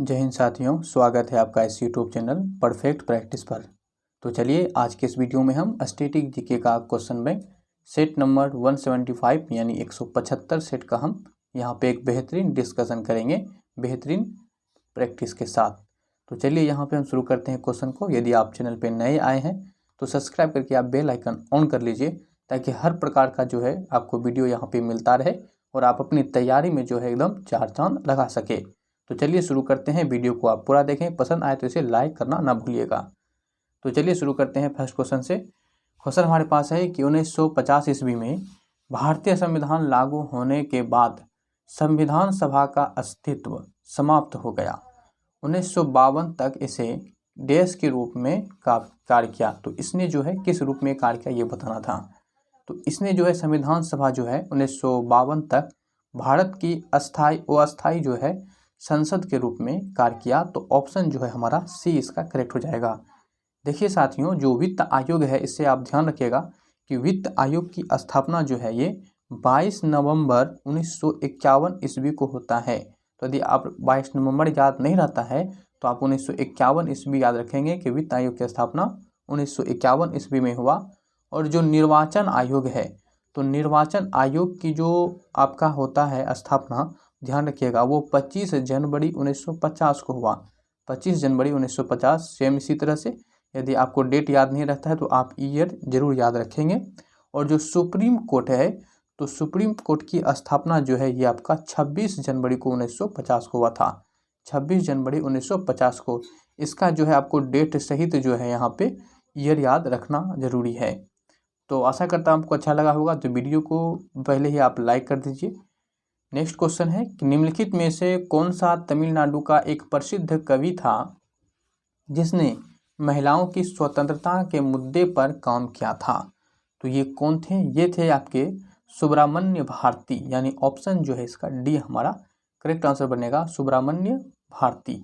जय हिंद साथियों, स्वागत है आपका इस यूट्यूब चैनल परफेक्ट प्रैक्टिस पर। तो चलिए आज के इस वीडियो में हम स्टैटिक जीके का क्वेश्चन बैंक सेट नंबर 175 यानी 175 सेट का हम यहाँ पे एक बेहतरीन डिस्कशन करेंगे बेहतरीन प्रैक्टिस के साथ। तो चलिए यहाँ पे हम शुरू करते हैं क्वेश्चन को। यदि आप चैनल पर नए आए हैं तो सब्सक्राइब करके आप बेल आइकन ऑन कर लीजिए ताकि हर प्रकार का जो है आपको वीडियो यहाँ पे मिलता रहे और आप अपनी तैयारी में जो है एकदम चार चांद लगा सके। तो चलिए शुरू करते हैं। वीडियो को आप पूरा देखें, पसंद आए तो इसे लाइक करना ना भूलिएगा। तो चलिए शुरू करते हैं फर्स्ट क्वेश्चन से। क्वेश्चन हमारे पास है कि 1950 ईस्वी में भारतीय संविधान लागू होने के बाद संविधान सभा का अस्तित्व समाप्त हो गया। 1952 तक इसे देश के रूप में कार्य किया। तो इसने जो है किस रूप में कार्य किया ये बताना था। तो इसने जो है संविधान सभा जो है 1952 तक भारत की अस्थाई जो है संसद के रूप में कार्य किया। तो ऑप्शन जो है हमारा सी इसका करेक्ट हो जाएगा। देखिए साथियों, जो वित्त आयोग है इससे आप ध्यान रखिएगा कि वित्त आयोग की स्थापना जो है ये 22 नवंबर 1951 ईस्वी को होता है। तो यदि आप 22 नवंबर याद नहीं रहता है तो आप 1951 ईस्वी याद रखेंगे कि वित्त आयोग की स्थापना 1951 ईस्वी में हुआ। और जो निर्वाचन आयोग है तो निर्वाचन आयोग की जो आपका होता है स्थापना, ध्यान रखिएगा, वो 25 जनवरी 1950 को हुआ। 25 जनवरी 1950। सेम इसी तरह से यदि आपको डेट याद नहीं रहता है तो आप ईयर जरूर याद रखेंगे। और जो सुप्रीम कोर्ट है तो सुप्रीम कोर्ट की स्थापना जो है ये आपका 26 जनवरी को 1950 को हुआ था। 26 जनवरी 1950 को। इसका जो है आपको डेट सहित जो है यहाँ पे ईयर याद रखना जरूरी है। तो आशा करता हूँ आपको अच्छा लगा होगा। तो वीडियो को पहले ही आप लाइक कर दीजिए। नेक्स्ट क्वेश्चन है कि निम्नलिखित में से कौन सा तमिलनाडु का एक प्रसिद्ध कवि था जिसने महिलाओं की स्वतंत्रता के मुद्दे पर काम किया था। तो ये कौन थे? ये थे आपके सुब्रमण्य भारती, यानी ऑप्शन जो है इसका डी हमारा करेक्ट आंसर बनेगा, सुब्रमण्य भारती।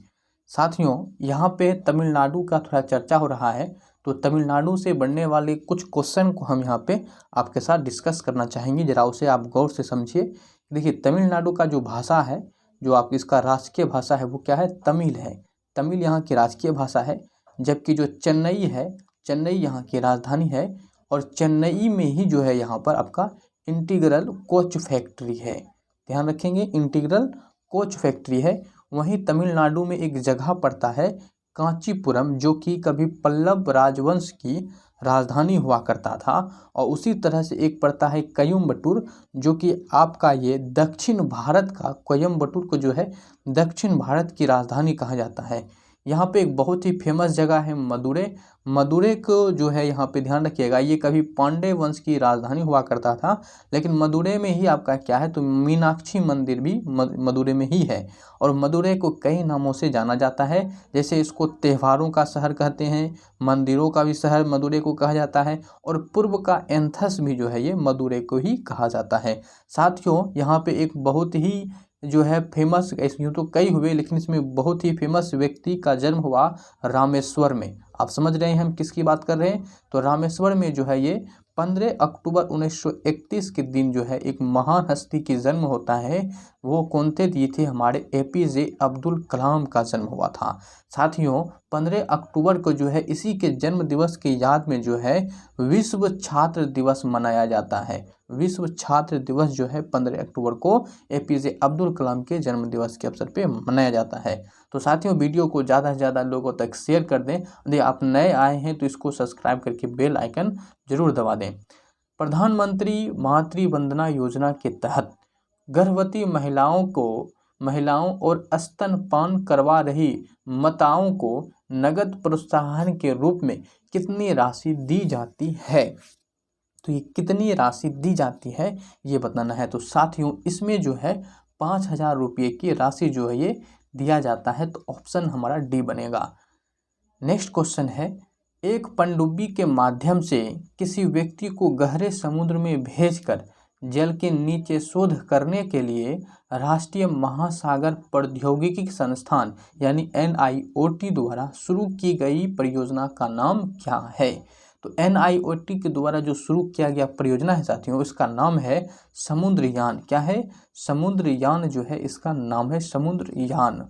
साथियों, यहाँ पे तमिलनाडु का थोड़ा चर्चा हो रहा है तो तमिलनाडु से बनने वाले कुछ क्वेश्चन को हम यहाँ पे आपके साथ डिस्कस करना चाहेंगे। जरा उसे आप गौर से समझिए। देखिए, तमिलनाडु का जो भाषा है, जो आप इसका राजकीय भाषा है वो क्या है? तमिल है। तमिल यहाँ की राजकीय भाषा है। जबकि जो चेन्नई है, चेन्नई यहाँ की राजधानी है। और चेन्नई में ही जो है यहाँ पर आपका इंटीग्रल कोच फैक्ट्री है। ध्यान रखेंगे, इंटीग्रल कोच फैक्ट्री है। वहीं तमिलनाडु में एक जगह पड़ता है कांचीपुरम, जो कि कभी पल्लव राजवंश की राजधानी हुआ करता था। और उसी तरह से एक पड़ता है कोयम्बटूर, जो कि आपका ये दक्षिण भारत का, कोयम्बटूर को जो है दक्षिण भारत की राजधानी कहा जाता है। यहाँ पे एक बहुत ही फेमस जगह है मदुरै। मदुरै को जो है यहाँ पे ध्यान रखिएगा, ये कभी पांडे वंश की राजधानी हुआ करता था। लेकिन मदुरै में ही आपका क्या है तो मीनाक्षी मंदिर भी मदुरै में ही है। और मदुरै को कई नामों से जाना जाता है, जैसे इसको त्योहारों का शहर कहते हैं, मंदिरों का भी शहर मदुरै को कहा जाता है, और पूर्व का एंथस भी जो है ये मदुरै को ही कहा जाता है। साथियों, यहाँ पे एक बहुत ही जो है फेमस, यूँ तो कई हुए लेकिन इसमें बहुत ही फेमस व्यक्ति का जन्म हुआ रामेश्वर में। आप समझ रहे हैं हम किसकी बात कर रहे हैं? तो रामेश्वर में जो है ये 15 अक्टूबर 1931 के दिन जो है एक महान हस्ती की जन्म होता है। वो कौन थे? ये थे हमारे APJ अब्दुल कलाम का जन्म हुआ था। साथियों, 15 अक्टूबर को जो है इसी के जन्म दिवस की याद में जो है विश्व छात्र दिवस मनाया जाता है। विश्व छात्र दिवस जो है 15 अक्टूबर को APJ अब्दुल कलाम के जन्म दिवस के अवसर पे मनाया जाता है। तो साथियों, वीडियो को ज़्यादा से ज़्यादा लोगों तक शेयर कर दें। यदि आप नए आए हैं तो इसको सब्सक्राइब करके बेल आइकन जरूर दबा दें। प्रधानमंत्री मातृ वंदना योजना के तहत गर्भवती महिलाओं और स्तनपान करवा रही माताओं को नगद प्रोत्साहन के रूप में कितनी राशि दी जाती है? तो ये कितनी राशि दी जाती है ये बताना है। तो साथियों, इसमें जो है 5,000 रुपये की राशि जो है ये दिया जाता है। तो ऑप्शन हमारा डी बनेगा। नेक्स्ट क्वेश्चन है, एक पनडुब्बी के माध्यम से किसी व्यक्ति को गहरे समुद्र में भेजकर जल के नीचे शोध करने के लिए राष्ट्रीय महासागर प्रौद्योगिकी संस्थान यानी NIOT द्वारा शुरू की गई परियोजना का नाम क्या है? तो NIOT के द्वारा जो शुरू किया गया परियोजना है साथियों, इसका नाम है समुद्रयान। क्या है? समुद्रयान जो है इसका नाम है, समुद्रयान।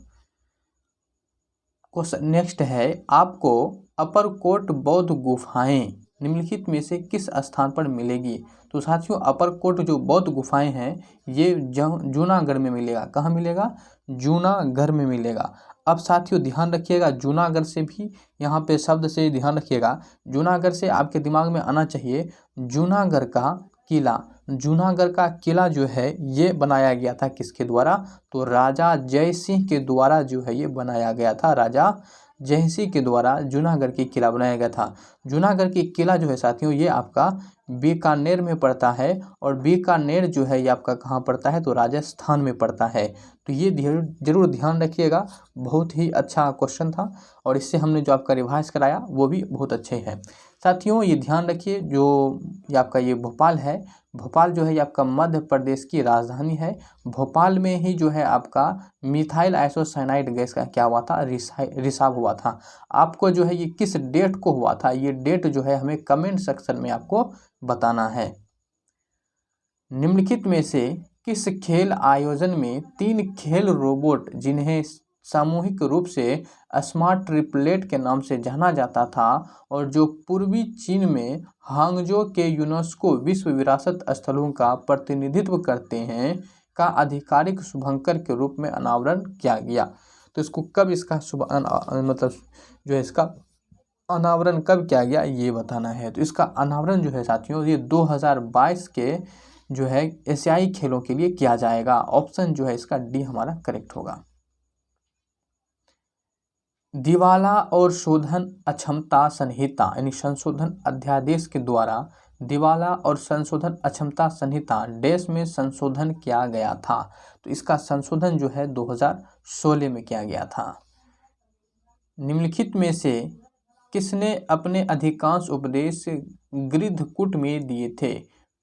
क्वेश्चन नेक्स्ट है, आपको अपरकोट बौद्ध गुफाएं निम्नलिखित में से किस स्थान पर मिलेगी। तो साथियों अपरकोट जो बौद्ध गुफाएं हैं ये जूनागढ़ में मिलेगा। कहाँ मिलेगा? जूनागढ़ में मिलेगा। अब साथियों ध्यान रखिएगा, जूनागढ़ से भी यहाँ पे शब्द से ध्यान रखिएगा, जूनागढ़ से आपके दिमाग में आना चाहिए जूनागढ़ का किला। जूनागढ़ का किला जो है ये बनाया गया था किसके द्वारा? तो राजा जय सिंह के द्वारा जो है ये बनाया गया था। राजा जय सिंह के द्वारा जूनागढ़ की किला बनाया गया था। जूनागढ़ की किला जो है साथियों ये आपका बीकानेर में पड़ता है, और बीकानेर जो है ये आपका कहाँ पड़ता है? तो राजस्थान में पड़ता है। तो ये जरूर ध्यान रखिएगा, बहुत ही अच्छा क्वेश्चन था, और इससे हमने जो आपका रिवाइज कराया वो भी बहुत अच्छे हैं। साथियों ये ध्यान रखिए, जो ये आपका ये भोपाल है, भोपाल जो है ये आपका मध्य प्रदेश की राजधानी है। भोपाल में ही जो है आपका मिथाइल आइसोसाइनाइड गैस का क्या हुआ था? रिसाव हुआ था। आपको जो है ये किस डेट को हुआ था, ये डेट जो है हमें कमेंट सेक्शन में आपको बताना है। निम्नलिखित में से किस खेल आयोजन में 3 खेल रोबोट जिन्हें सामूहिक रूप से स्मार्ट ट्रिपलेट के नाम से जाना जाता था और जो पूर्वी चीन में हांगजो के यूनेस्को विश्व विरासत स्थलों का प्रतिनिधित्व करते हैं का आधिकारिक शुभंकर के रूप में अनावरण किया गया। तो इसको कब इसका मतलब जो है इसका अनावरण कब किया गया ये बताना है। तो इसका अनावरण जो है साथियों ये 2022 के जो है एशियाई खेलों के लिए किया जाएगा। ऑप्शन जो है इसका डी हमारा करेक्ट होगा। दिवाला और शोधन अक्षमता संहिता यानी संशोधन अध्यादेश के द्वारा दिवाला और संशोधन अक्षमता संहिता देश में संशोधन किया गया था। तो इसका संशोधन जो है 2016 में किया गया था। निम्नलिखित में से किसने अपने अधिकांश उपदेश गृद्धकूट में दिए थे?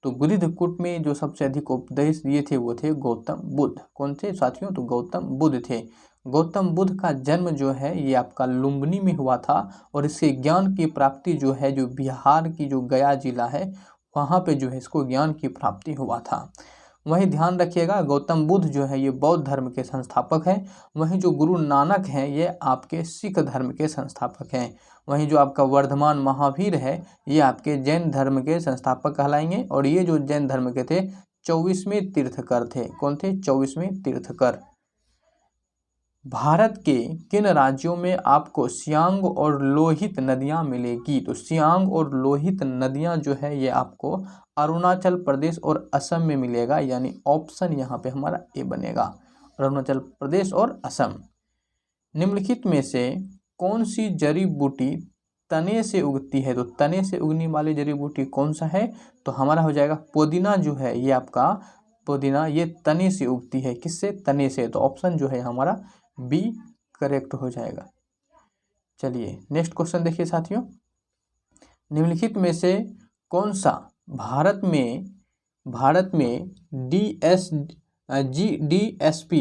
तो गृद्धकूट में जो सबसे अधिक उपदेश दिए थे वो थे गौतम बुद्ध। कौन थे साथियों? तो गौतम बुद्ध थे। गौतम बुद्ध का जन्म जो है ये आपका लुम्बिनी में हुआ था, और इसके ज्ञान की प्राप्ति जो है जो बिहार की जो गया जिला है वहाँ पे जो है इसको ज्ञान की प्राप्ति हुआ था। वहीं ध्यान रखिएगा गौतम बुद्ध जो है ये बौद्ध धर्म के संस्थापक हैं। वहीं जो गुरु नानक हैं ये आपके सिख धर्म के संस्थापक हैं। वहीं जो आपका वर्धमान महावीर है ये आपके जैन धर्म के संस्थापक कहलाएंगे, और ये जो जैन धर्म के थे 24वें तीर्थकर थे। कौन थे? 24वें तीर्थकर। भारत के किन राज्यों में आपको सियांग और लोहित नदियां मिलेगी? तो सियांग और लोहित नदियां जो है ये आपको अरुणाचल प्रदेश और असम में मिलेगा, यानी ऑप्शन यहाँ पे हमारा ए बनेगा, अरुणाचल प्रदेश और असम। निम्नलिखित में से कौन सी जड़ी बूटी तने से उगती है? तो तने से उगने वाली जड़ी बूटी कौन सा है? तो हमारा हो जाएगा पुदीना जो है ये आपका पुदीना ये तने से उगती है। किससे? तने से। तो ऑप्शन जो है हमारा बी करेक्ट हो जाएगा। चलिए नेक्स्ट क्वेश्चन देखिए साथियों, निम्नलिखित में से कौन सा भारत में जीडीएसपी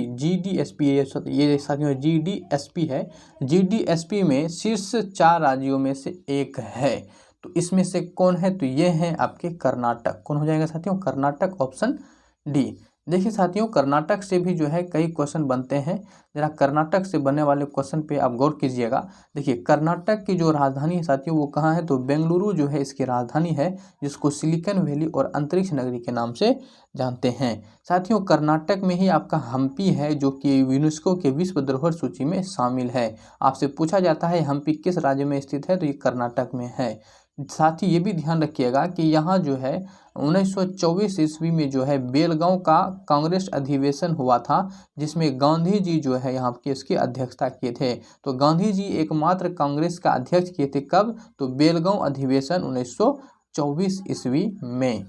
ये साथियों जीडीएसपी है। जीडीएसपी में शीर्ष 4 राज्यों में से एक है। तो इसमें से कौन है? तो ये है आपके कर्नाटक। कौन हो जाएगा साथियों? Karnataka, option D. देखिए साथियों कर्नाटक से भी जो है कई क्वेश्चन बनते हैं। जरा कर्नाटक से बनने वाले क्वेश्चन पे आप गौर कीजिएगा। देखिए कर्नाटक की जो राजधानी है साथियों वो कहाँ है? तो बेंगलुरु जो है इसकी राजधानी है, जिसको सिलिकॉन वैली और अंतरिक्ष नगरी के नाम से जानते हैं। साथियों कर्नाटक में ही आपका हम्पी है जो कि यूनेस्को के विश्व धरोहर सूची में शामिल है। आपसे पूछा जाता है हम्पी किस राज्य में स्थित है? तो ये कर्नाटक में है। साथ ही ये भी ध्यान रखिएगा कि यहाँ जो है 1924 ईस्वी में जो है बेलगांव का कांग्रेस अधिवेशन हुआ था, जिसमें गांधी जी जो है यहाँ की इसकी अध्यक्षता किए थे। तो गांधी जी एकमात्र कांग्रेस का अध्यक्ष किए थे। कब? तो बेलगांव अधिवेशन 1924 ईस्वी में।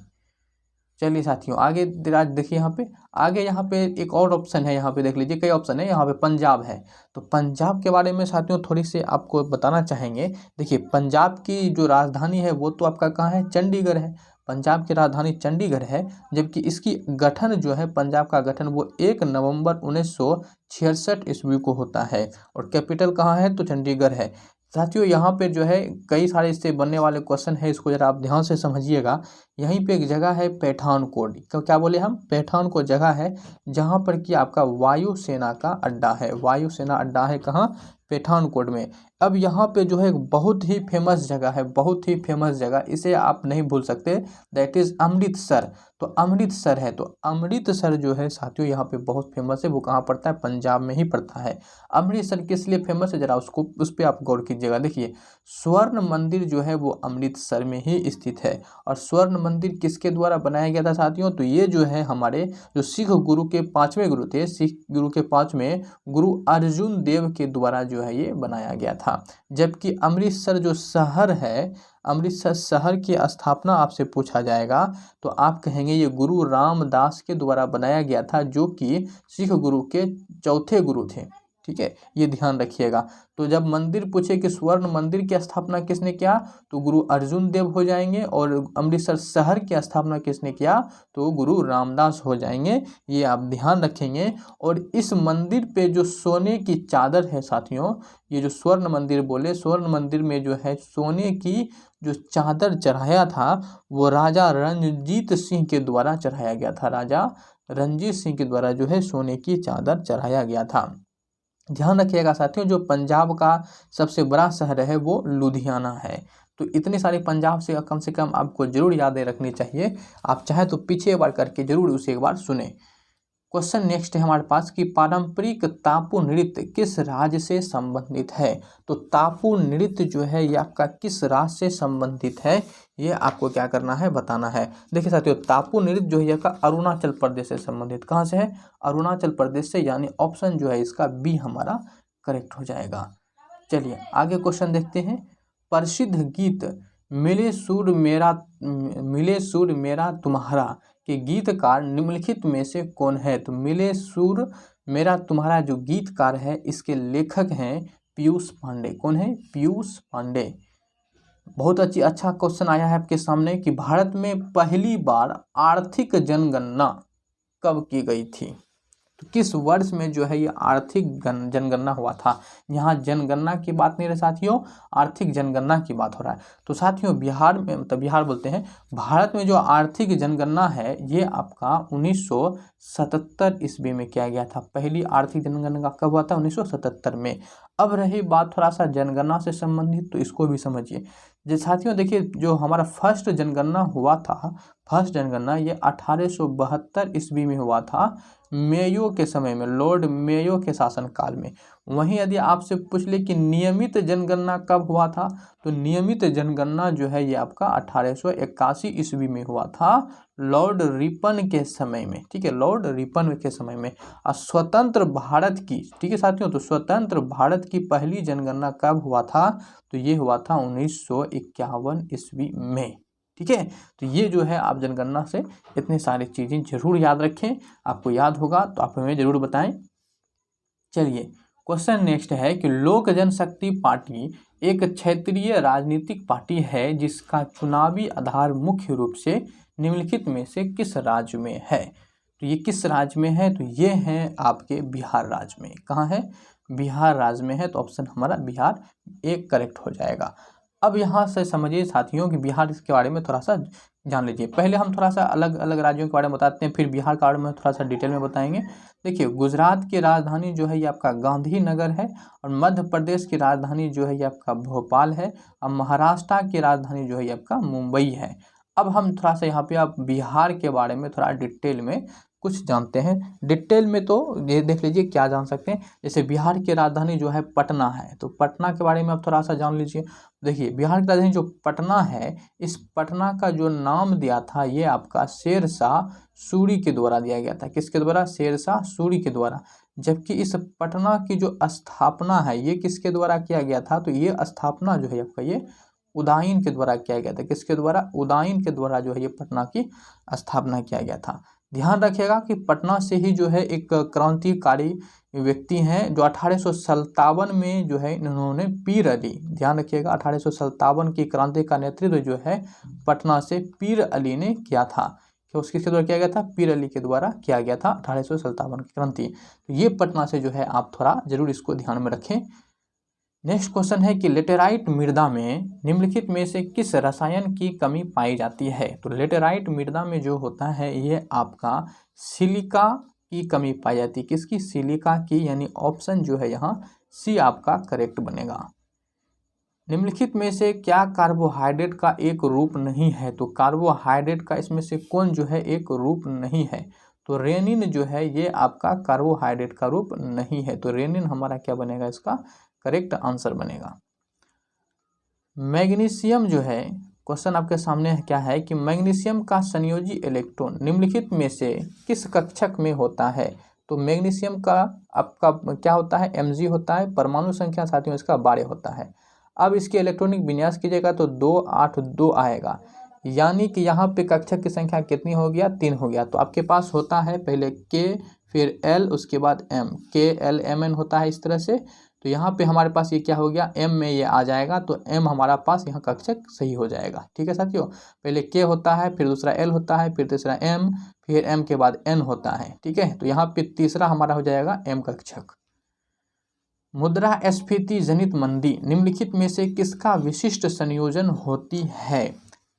चलिए साथियों आगे देखिए यहाँ पे एक और ऑप्शन है। यहाँ पे देख लीजिए कई ऑप्शन है। यहाँ पे पंजाब है। तो पंजाब के बारे में साथियों थोड़ी सी आपको बताना चाहेंगे। देखिए पंजाब की जो राजधानी है वो तो आपका कहाँ है? चंडीगढ़ है। पंजाब की राजधानी चंडीगढ़ है, जबकि इसकी गठन जो है पंजाब का गठन वो 1 नवंबर 1966 ईस्वी को होता है, और कैपिटल कहाँ है? तो चंडीगढ़ है। साथियों यहाँ पे जो है कई सारे इससे बनने वाले क्वेश्चन है, इसको जरा आप ध्यान से समझिएगा। यहीं पे एक जगह है पठानकोट। क्या बोले हम? पठानकोट जगह है जहाँ पर कि आपका वायुसेना का अड्डा है। वायुसेना अड्डा है कहाँ? पठानकोट में। अब यहाँ पे जो है बहुत ही फेमस जगह है, बहुत ही फेमस जगह, इसे आप नहीं भूल सकते, दैट इज़ अमृतसर। तो अमृतसर है, तो अमृतसर जो है साथियों यहाँ पे बहुत फेमस है। वो कहाँ पड़ता है? पंजाब में ही पड़ता है। अमृतसर किस लिए फेमस है, जरा उसको उस पर आप गौर कीजिएगा। देखिए स्वर्ण मंदिर जो है वो अमृतसर में ही स्थित है। और स्वर्ण मंदिर किसके द्वारा बनाया गया था साथियों? तो ये जो है हमारे जो सिख गुरु के 5वें गुरु थे, सिख गुरु के 5वें गुरु अर्जुन देव के द्वारा जो है ये बनाया गया था। जबकि अमृतसर जो शहर है, अमृतसर शहर की स्थापना आपसे पूछा जाएगा तो आप कहेंगे ये गुरु रामदास के द्वारा बनाया गया था, जो कि सिख गुरु के चौथे गुरु थे। ठीक है, ये ध्यान रखिएगा। तो जब मंदिर पूछे कि स्वर्ण मंदिर की स्थापना किसने किया, तो गुरु अर्जुन देव हो जाएंगे। और अमृतसर शहर की स्थापना किसने किया, तो गुरु रामदास हो जाएंगे। ये आप ध्यान रखेंगे। और इस मंदिर पे जो सोने की चादर है साथियों, ये जो स्वर्ण मंदिर बोले, स्वर्ण मंदिर में जो है सोने की जो चादर चढ़ाया था वो राजा रणजीत सिंह के द्वारा चढ़ाया गया था। राजा रणजीत सिंह के द्वारा जो है सोने की चादर चढ़ाया गया था। ध्यान रखिएगा साथियों, जो पंजाब का सबसे बड़ा शहर है वो लुधियाना है। तो इतने सारे पंजाब से कम आपको जरूर यादें रखनी चाहिए। आप चाहे तो पीछे बार करके जरूर उसे एक बार सुने। क्वेश्चन नेक्स्ट है हमारे पास कि पारंपरिक तापु नृत्य किस राज्य से संबंधित है। तो तापु नृत्य जो है ये आपका किस राज्य से संबंधित है, ये आपको क्या करना है, बताना है। देखिए साथियों, तापु नृत्य जो है आपका अरुणाचल प्रदेश से संबंधित, कहाँ से है, अरुणाचल प्रदेश से, यानी ऑप्शन जो है इसका बी हमारा करेक्ट हो जाएगा। चलिए आगे क्वेश्चन देखते हैं। प्रसिद्ध गीत मिले सुर मेरा तुम्हारा के गीतकार निम्नलिखित में से कौन है। तो मिले सुर मेरा तुम्हारा जो गीतकार है इसके लेखक हैं पीयूष पांडे। कौन है? पीयूष पांडे। बहुत अच्छा क्वेश्चन आया है आपके सामने कि भारत में पहली बार आर्थिक जनगणना कब की गई थी। तो किस वर्ष में जो है ये आर्थिक जनगणना हुआ था। यहाँ जनगणना की बात नहीं रही साथियों, आर्थिक जनगणना की बात हो रहा है। तो साथियों बिहार में, मतलब बिहार बोलते हैं, भारत में जो आर्थिक जनगणना है ये आपका 1977 ईस्वी में किया गया था। पहली आर्थिक जनगणना कब हुआ था? 1977 में। अब रही बात थोड़ा सा जनगणना से संबंधित, तो इसको भी समझिए। जो साथियों देखिए, जो हमारा फर्स्ट जनगणना हुआ था, फर्स्ट जनगणना ये 1872 ईस्वी में हुआ था, मेयो के समय में, लॉर्ड मेयो के शासनकाल में। वहीं यदि आपसे पूछ ले कि नियमित जनगणना कब हुआ था, तो नियमित जनगणना जो है ये आपका 1881 ईस्वी में हुआ था, लॉर्ड रिपन के समय में। ठीक है, लॉर्ड रिपन के समय में। और स्वतंत्र भारत की, ठीक है साथियों, तो स्वतंत्र भारत की पहली जनगणना कब हुआ था, तो ये हुआ था 1951 ईस्वी में। ठीक है, तो ये जो है आप जनगणना से इतनी सारी चीज़ें जरूर याद रखें। आपको याद होगा तो आप हमें जरूर बताएं। चलिए क्वेश्चन नेक्स्ट है कि लोक जनशक्ति पार्टी एक क्षेत्रीय राजनीतिक पार्टी है जिसका चुनावी आधार मुख्य रूप से निम्नलिखित में से किस राज्य में है। तो ये किस राज्य में है, तो ये है आपके बिहार राज्य में। कहाँ है? बिहार राज्य में है। तो ऑप्शन हमारा बिहार एक करेक्ट हो जाएगा। अब यहाँ से समझिए साथियों कि बिहार इसके बारे में थोड़ा सा जान लीजिए। पहले हम थोड़ा सा अलग अलग राज्यों के बारे में बताते हैं, फिर बिहार के बारे में थोड़ा सा डिटेल में बताएंगे। देखिए गुजरात की राजधानी जो है ये आपका गांधीनगर है, और मध्य प्रदेश की राजधानी जो है ये आपका भोपाल है, और महाराष्ट्र की राजधानी जो है ये आपका मुंबई है। अब हम थोड़ा सा यहाँ पे आप बिहार के बारे में थोड़ा डिटेल में कुछ जानते हैं। डिटेल में तो ये देख लीजिए क्या जान सकते हैं। जैसे बिहार की राजधानी जो है पटना है, तो पटना के बारे में आप थोड़ा सा जान लीजिए। देखिए बिहार की राजधानी जो पटना है, इस पटना का जो नाम दिया था ये आपका शेरशाह सूरी के द्वारा दिया गया था। किसके द्वारा? शेरशाह सूरी के द्वारा। जबकि इस पटना की जो स्थापना है ये किसके द्वारा किया गया था, तो ये स्थापना जो है आपका ये उदयन के द्वारा किया गया था। किसके द्वारा? उदयन के द्वारा जो है ये पटना की स्थापना किया गया था। ध्यान रखिएगा कि पटना से ही जो है एक क्रांतिकारी व्यक्ति हैं जो 1857 में जो है इन्होंने पीर अली, ध्यान रखिएगा 1857 की क्रांति का नेतृत्व जो है पटना से पीर अली ने किया था। कि उसके द्वारा किया गया था? पीर अली के द्वारा किया गया था 1857 की क्रांति। तो ये पटना से जो है आप थोड़ा जरूर इसको ध्यान में रखें। नेक्स्ट क्वेश्चन है कि लेटेराइट मृदा में निम्नलिखित में से किस रसायन की कमी पाई जाती है। तो लेटेराइट मृदा में जो होता है ये आपका सिलिका की कमी पाई जाती है, किसकी, सिलिका की, यानी ऑप्शन जो है यहाँ सी आपका करेक्ट बनेगा। निम्नलिखित में से क्या कार्बोहाइड्रेट का एक रूप नहीं है, तो कार्बोहाइड्रेट का इसमें से कौन जो है एक रूप नहीं है, तो रेनिन जो है ये आपका कार्बोहाइड्रेट का रूप नहीं है, तो रेनिन हमारा क्या बनेगा, इसका करेक्ट आंसर बनेगा। मैग्नीशियम जो है, क्वेश्चन आपके सामने क्या है कि मैग्नीशियम का संयोजी इलेक्ट्रॉन निम्नलिखित में से किस कक्षक में होता है, तो मैग्नीशियम का आपका क्या होता है, Mg होता है, परमाणु संख्या साथियों इसका 12 होता है। अब इसके इलेक्ट्रॉनिक विन्यास कीजिएगा तो 2 8 2 आएगा, यानी कि यहाँ पे कक्षक की संख्या कितनी हो गया, 3 हो गया। तो आपके पास होता है पहले K फिर L उसके बाद M, KLMN होता है इस तरह से। तो यहाँ पे हमारे पास ये क्या हो गया, M में ये आ जाएगा, तो M हमारा पास यहाँ कक्षक सही हो जाएगा। ठीक है साथियों, पहले K होता है, फिर दूसरा L होता है, फिर तीसरा M, फिर M के बाद N होता है। ठीक है, तो यहाँ पे तीसरा हमारा हो जाएगा M कक्षक। मुद्रास्फीति जनित मंदी निम्नलिखित में से किसका विशिष्ट संयोजन होती है,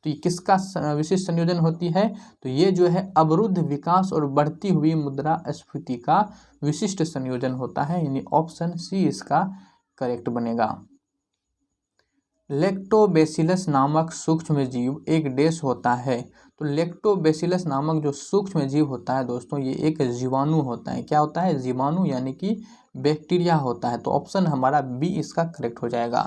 तो ये किसका विशिष्ट संयोजन होती है, तो ये जो है अवरुद्ध विकास और बढ़ती हुई मुद्रास्फीति का विशिष्ट संयोजन होता है, यानी ऑप्शन सी इसका करेक्ट बनेगा। लैक्टोबैसिलस नामक सूक्ष्म जीव एक डैश होता है, तो लैक्टोबैसिलस नामक जो सूक्ष्म जीव होता है दोस्तों ये एक जीवाणु होता है। क्या होता है, जीवाणु, यानी कि बैक्टीरिया होता है। तो ऑप्शन हमारा बी इसका करेक्ट हो जाएगा।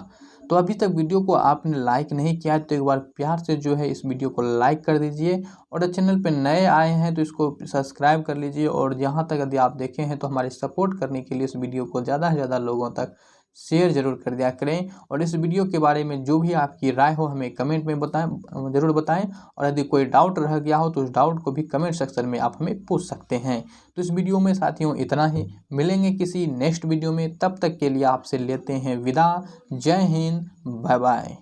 तो अभी तक वीडियो को आपने लाइक नहीं किया है तो एक बार प्यार से जो है इस वीडियो को लाइक कर दीजिए, और चैनल पे नए आए हैं तो इसको सब्सक्राइब कर लीजिए, और यहाँ तक यदि आप देखे हैं तो हमारे सपोर्ट करने के लिए इस वीडियो को ज़्यादा से ज़्यादा लोगों तक शेयर जरूर कर दिया करें। और इस वीडियो के बारे में जो भी आपकी राय हो हमें कमेंट में बताएं, जरूर बताएं, और यदि कोई डाउट रह गया हो तो उस डाउट को भी कमेंट सेक्शन में आप हमें पूछ सकते हैं। तो इस वीडियो में साथियों इतना ही, मिलेंगे किसी नेक्स्ट वीडियो में, तब तक के लिए आपसे लेते हैं विदा। जय हिंद, बाय बाय।